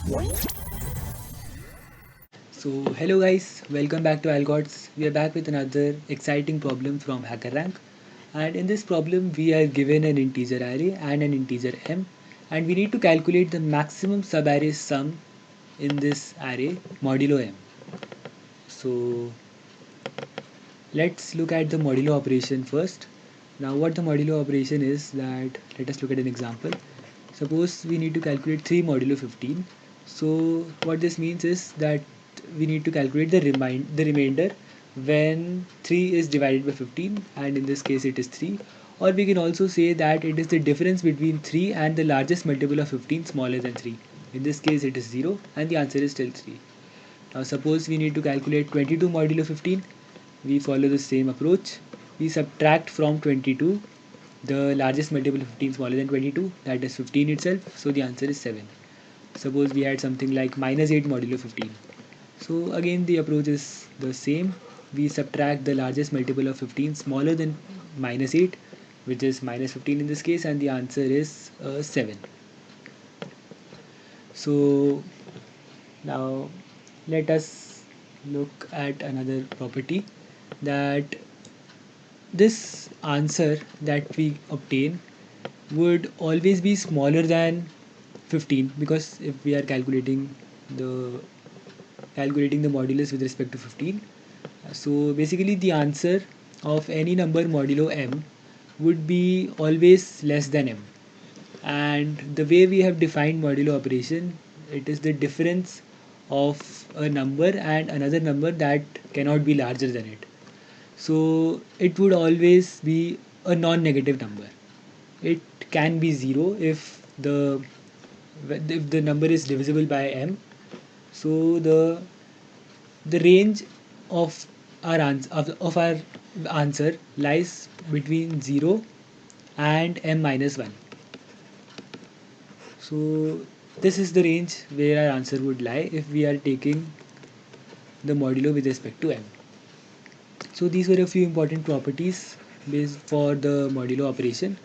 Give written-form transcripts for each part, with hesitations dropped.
So hello guys, welcome back to Algots. We are back with another exciting problem from HackerRank. And in this problem we are given an integer array and an integer m, and we need to calculate the maximum subarray sum in this array modulo m. So let's look at the modulo operation first. Now what the modulo operation is, that let us look at an example. Suppose we need to calculate 3 modulo 15. So what this means is that we need to calculate the remainder when 3 is divided by 15, and in this case it is 3. Or we can also say that it is the difference between 3 and the largest multiple of 15 smaller than 3. In this case it is 0 and the answer is still 3. Now suppose we need to calculate 22 modulo 15. We follow the same approach. We subtract from 22 the largest multiple of 15 smaller than 22, that is 15 itself, so the answer is 7. Suppose we had something like minus 8 modulo 15. So again the approach is the same. We subtract the largest multiple of 15 smaller than minus 8, which is minus 15 in this case, and the answer is 7. So now let us look at another property, that this answer that we obtain would always be smaller than 15, because if we are the calculating the modulus with respect to 15, so basically the answer of any number modulo m would be always less than m. And the way we have defined modulo operation, it is the difference of a number and another number that cannot be larger than it. So it would always be a non-negative number. It can be 0 if the number is divisible by m. So the range of of our answer lies between 0 and m minus 1. So this is the range where our answer would lie if we are taking the modulo with respect to m. So these were a few important properties based for the modulo operation.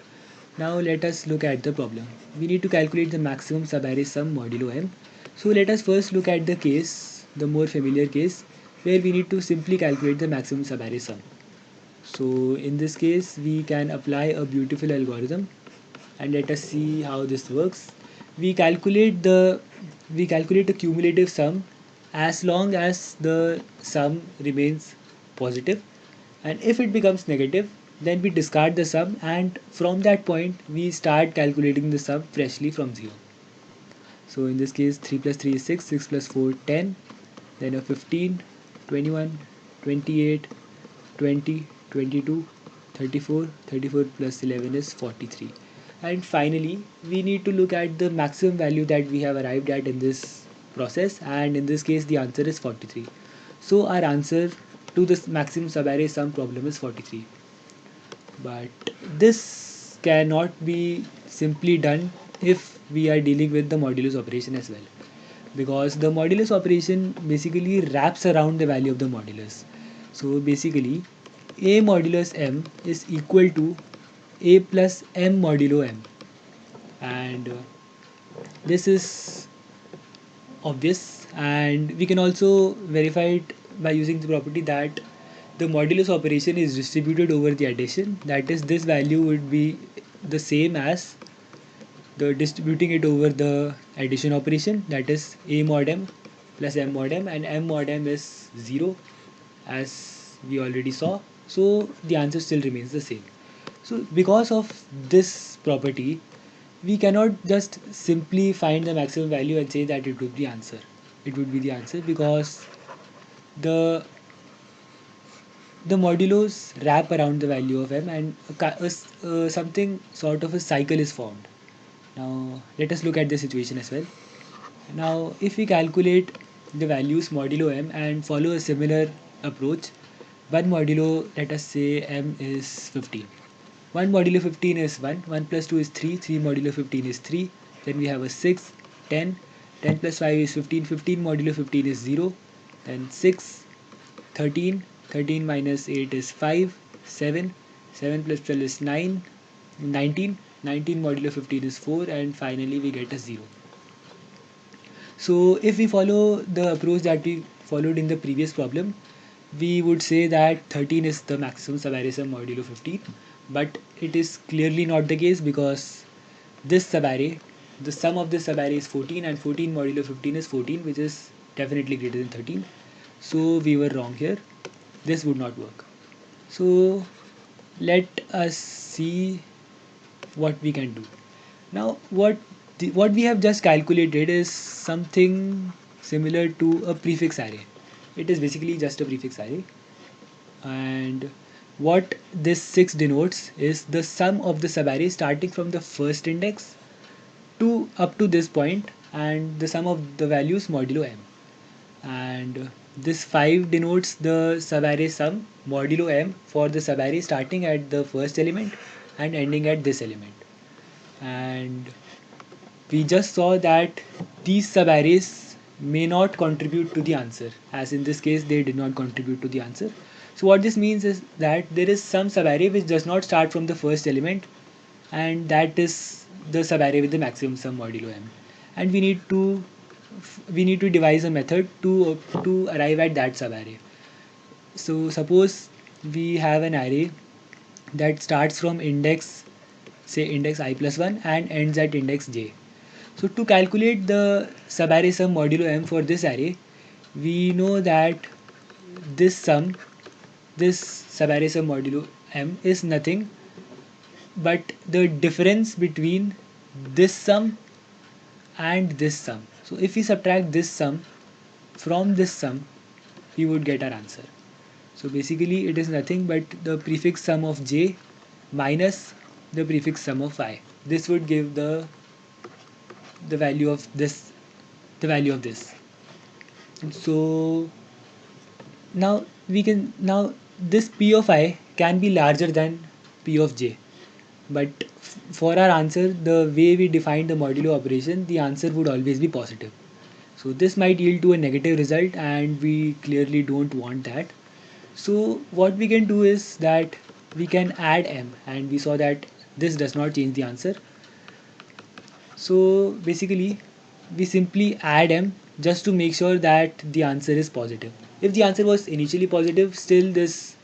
Now let us look at the problem. We need to calculate the maximum subarray sum modulo m. So let us first look at the case, the more familiar case, where we need to simply calculate the maximum subarray sum. So in this case we can apply a beautiful algorithm, and let us see how this works. We calculate the cumulative sum as long as the sum remains positive, and if it becomes negative then we discard the sum, and from that point we start calculating the sum freshly from 0. So in this case 3 plus 3 is 6, 6 plus 4 10, then a 15, 21, 28, 20, 22, 34, 34 plus 11 is 43. And finally we need to look at the maximum value that we have arrived at in this process, and in this case the answer is 43. So our answer to this maximum subarray sum problem is 43. But this cannot be simply done if we are dealing with the modulus operation as well, because the modulus operation basically wraps around the value of the modulus. So basically a modulus m is equal to a plus m modulo m, and this is obvious, and we can also verify it by using the property that the modulus operation is distributed over the addition, that is this value would be the same as the distributing it over the addition operation, that is a mod m plus m mod m, and m mod m is 0 as we already saw, so the answer still remains the same. So because of this property we cannot just simply find the maximum value and say that it would be the answer, because the the modulos wrap around the value of m, and something sort of a cycle is formed. Now let us look at the situation as well. Now if we calculate the values modulo m and follow a similar approach, 1 modulo, let us say m is 15. 1 modulo 15 is 1, 1 plus 2 is 3, 3 modulo 15 is 3, then we have a 6, 10, 10 plus 5 is 15, 15 modulo 15 is 0, then 6, 13, 13 minus 8 is 5, 7, 7 plus 12 is 9, 19, 19 modulo 15 is 4, and finally we get a 0. So if we follow the approach that we followed in the previous problem, we would say that 13 is the maximum subarray sum modulo 15, but it is clearly not the case because this subarray, the sum of this subarray is 14 and 14 modulo 15 is 14, which is definitely greater than 13. So we were wrong here. This would not work. So let us see what we can do. Now what we have just calculated is something similar to a prefix array. It is basically just a prefix array, and what this 6 denotes is the sum of the subarray starting from the first index to up to this point, and the sum of the values modulo m. And this 5 denotes the subarray sum modulo m for the subarray starting at the first element and ending at this element. And we just saw that these subarrays may not contribute to the answer, as in this case they did not contribute to the answer. So what this means is that there is some subarray which does not start from the first element, and that is the subarray with the maximum sum modulo m. And we need to devise a method to arrive at that subarray. So suppose we have an array that starts from index, say index I plus 1, and ends at index j. So to calculate the subarray sum modulo m for this array, we know that this sum, this subarray sum modulo m is nothing but the difference between this sum and this sum. So if we subtract this sum from this sum, we would get our answer. So basically it is nothing but the prefix sum of j minus the prefix sum of I. This would give the value of this, the value of this. So now this p of I can be larger than p of j, but for our answer, the way we define the modulo operation, the answer would always be positive. So this might yield to a negative result, and we clearly don't want that. So what we can do is that we can add m, and we saw that this does not change the answer. So basically we simply add m just to make sure that the answer is positive. If the answer was initially positive, still this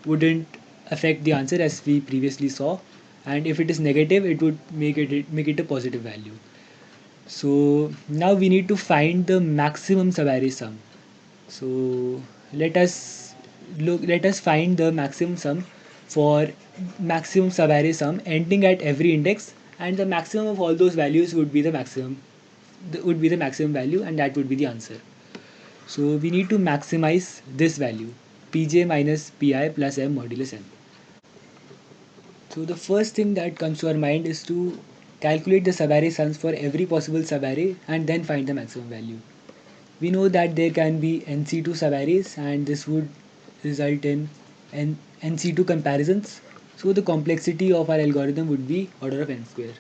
wouldn't affect the answer as we previously saw, and if it is negative, it would make it a positive value. So now we need to find the maximum subarray sum. So let us let us find the maximum sum for maximum subarray sum ending at every index, and the maximum of all those values would be the maximum value, and that would be the answer. So we need to maximize this value, pj minus pi plus m modulus m. So the first thing that comes to our mind is to calculate the subarray sums for every possible subarray and then find the maximum value. We know that there can be NC2 subarrays, and this would result in NC2 comparisons. So the complexity of our algorithm would be order of n square.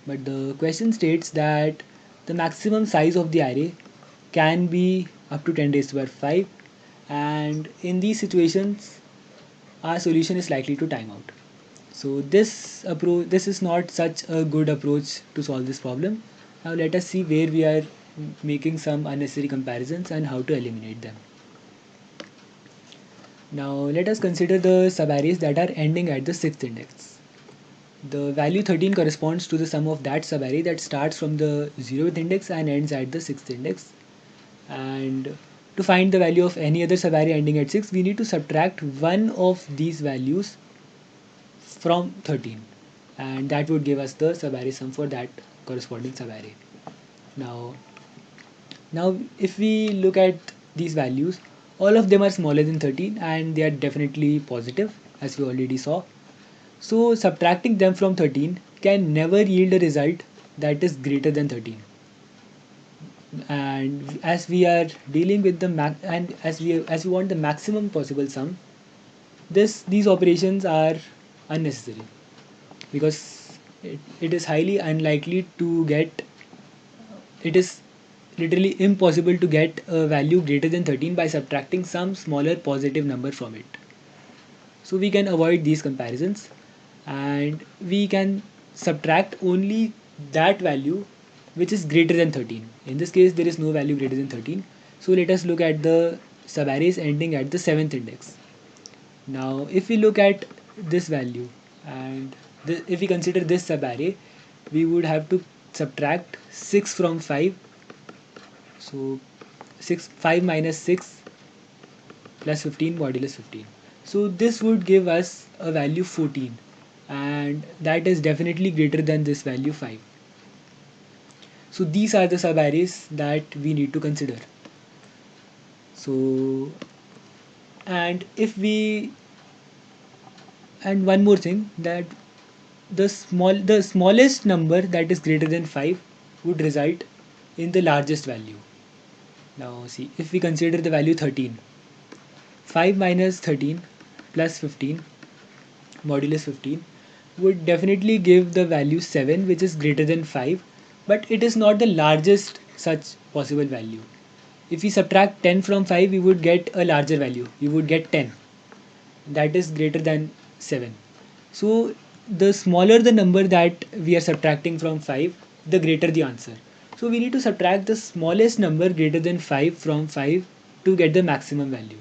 But the question states that the maximum size of the array can be up to 10 raised to the power 5, and in these situations our solution is likely to time out. So this is not such a good approach to solve this problem. Now let us see where we are making some unnecessary comparisons and how to eliminate them. Now let us consider the subarrays that are ending at the 6th index. The value 13 corresponds to the sum of that subarray that starts from the 0th index and ends at the 6th index. And to find the value of any other subarray ending at 6, we need to subtract one of these values from 13, and that would give us the subarray sum for that corresponding subarray. Now if we look at these values, all of them are smaller than 13 and they are definitely positive, as we already saw. So subtracting them from 13 can never yield a result that is greater than 13. And as we are dealing with the and as we want the maximum possible sum, these operations are unnecessary, because it is highly unlikely to get, it is literally impossible to get a value greater than 13 by subtracting some smaller positive number from it. So we can avoid these comparisons, and we can subtract only that value which is greater than 13. In this case, there is no value greater than 13. So let us look at the subarrays ending at the 7th index. Now, if we look at this value and if we consider this subarray, we would have to subtract 6 from 5. So 5 minus 6 plus 15 modulus 15. So this would give us a value 14, and that is definitely greater than this value 5. So these are the subarrays that we need to consider. So and one more thing, that the smallest number that is greater than 5 would result in the largest value. Now see, if we consider the value 13, 5 minus 13 plus 15 modulus 15 would definitely give the value 7, which is greater than 5, but it is not the largest such possible value. If we subtract 10 from 5, we would get a larger value. We would get 10, that is greater than 7. So the smaller the number that we are subtracting from 5, the greater the answer. So we need to subtract the smallest number greater than 5 from 5 to get the maximum value.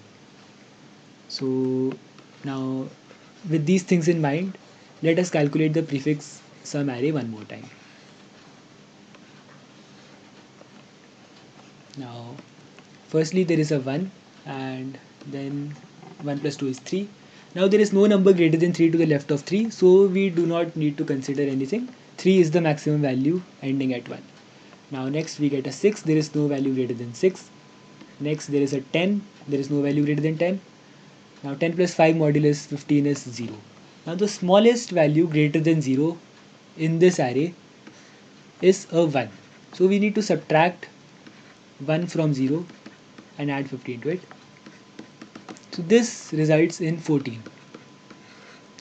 So now, with these things in mind, let us calculate the prefix sum array one more time. Now, firstly there is a 1, and then 1 plus 2 is 3. Now there is no number greater than 3 to the left of 3, so we do not need to consider anything. 3 is the maximum value ending at 1. Now next we get a 6, there is no value greater than 6. Next there is a 10, there is no value greater than 10. Now 10 plus 5 modulus 15 is 0. Now the smallest value greater than 0 in this array is a 1. So we need to subtract 1 from 0 and add 15 to it. So this results in 14.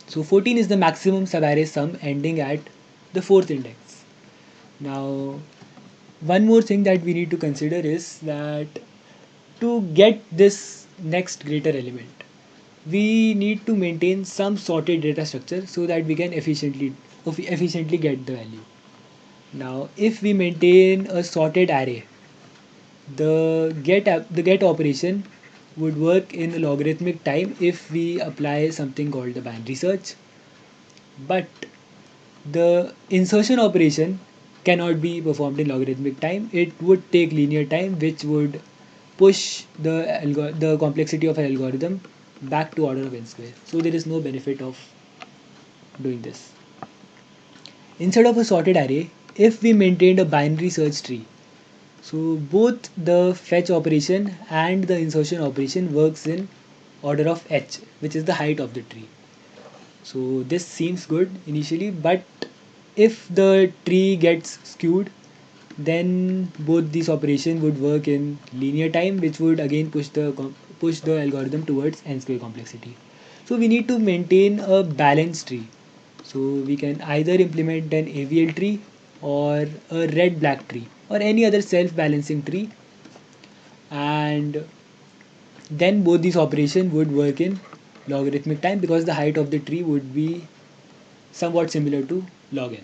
So 14 is the maximum subarray sum ending at the 4th index. Now one more thing that we need to consider is that to get this next greater element, we need to maintain some sorted data structure so that we can efficiently get the value. Now if we maintain a sorted array, the get operation would work in logarithmic time if we apply something called the binary search, but the insertion operation cannot be performed in logarithmic time. It would take linear time, which would push the complexity of an algorithm back to order of n square. So there is no benefit of doing this. Instead of a sorted array, if we maintained a binary search tree, so both the fetch operation and the insertion operation works in order of h, which is the height of the tree. So this seems good initially, but if the tree gets skewed, then both these operations would work in linear time, which would again push the algorithm towards n square complexity. So we need to maintain a balanced tree. So we can either implement an AVL tree or a red black tree or any other self balancing tree, and then both these operations would work in logarithmic time because the height of the tree would be somewhat similar to log n.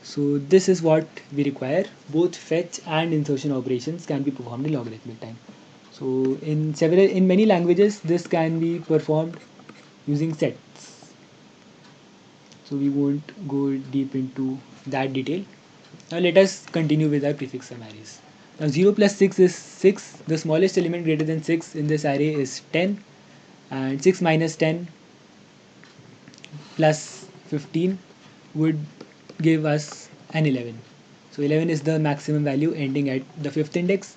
So this is what we require. Both fetch and insertion operations can be performed in logarithmic time. So in many languages this can be performed using sets. So we won't go deep into that detail. Now let us continue with our prefix sum arrays. Now 0 plus 6 is 6. The smallest element greater than 6 in this array is 10, and 6 minus 10 plus 15 would give us an 11. So 11 is the maximum value ending at the 5th index.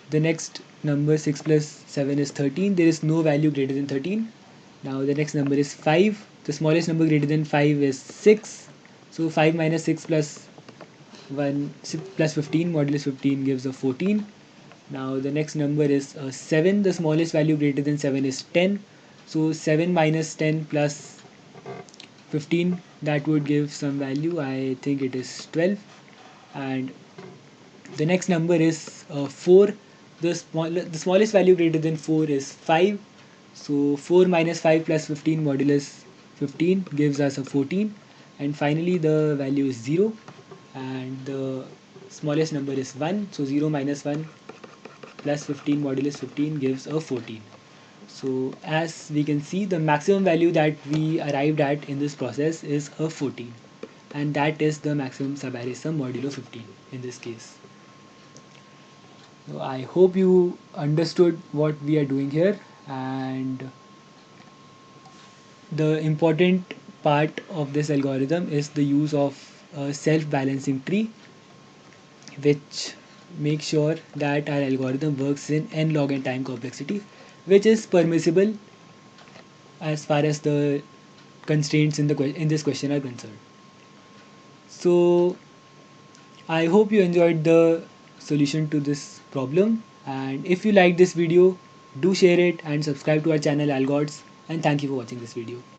The next number 6 plus 7 is 13. There is no value greater than 13. Now the next number is 5. The smallest number greater than 5 is 6. So 5 minus 6 plus 1 6 plus 15 modulus 15 gives a 14. Now the next number is 7. The smallest value greater than 7 is 10. So 7 minus 10 plus 15, that would give some value. I think it is 12. And the next number is 4. The smallest value greater than 4 is 5. So 4 minus 5 plus 15 modulus 15 gives us a 14. And finally the value is 0. And the smallest number is 1, so 0 minus 1 plus 15 modulus 15 gives a 14. So as we can see, the maximum value that we arrived at in this process is a 14, and that is the maximum subarray sum modulo 15 in this case. So I hope you understood what we are doing here, and the important part of this algorithm is the use of a self-balancing tree, which makes sure that our algorithm works in n log n time complexity, which is permissible as far as the constraints in this question are concerned. So I hope you enjoyed the solution to this problem, and if you like this video, do share it and subscribe to our channel Algots, and thank you for watching this video.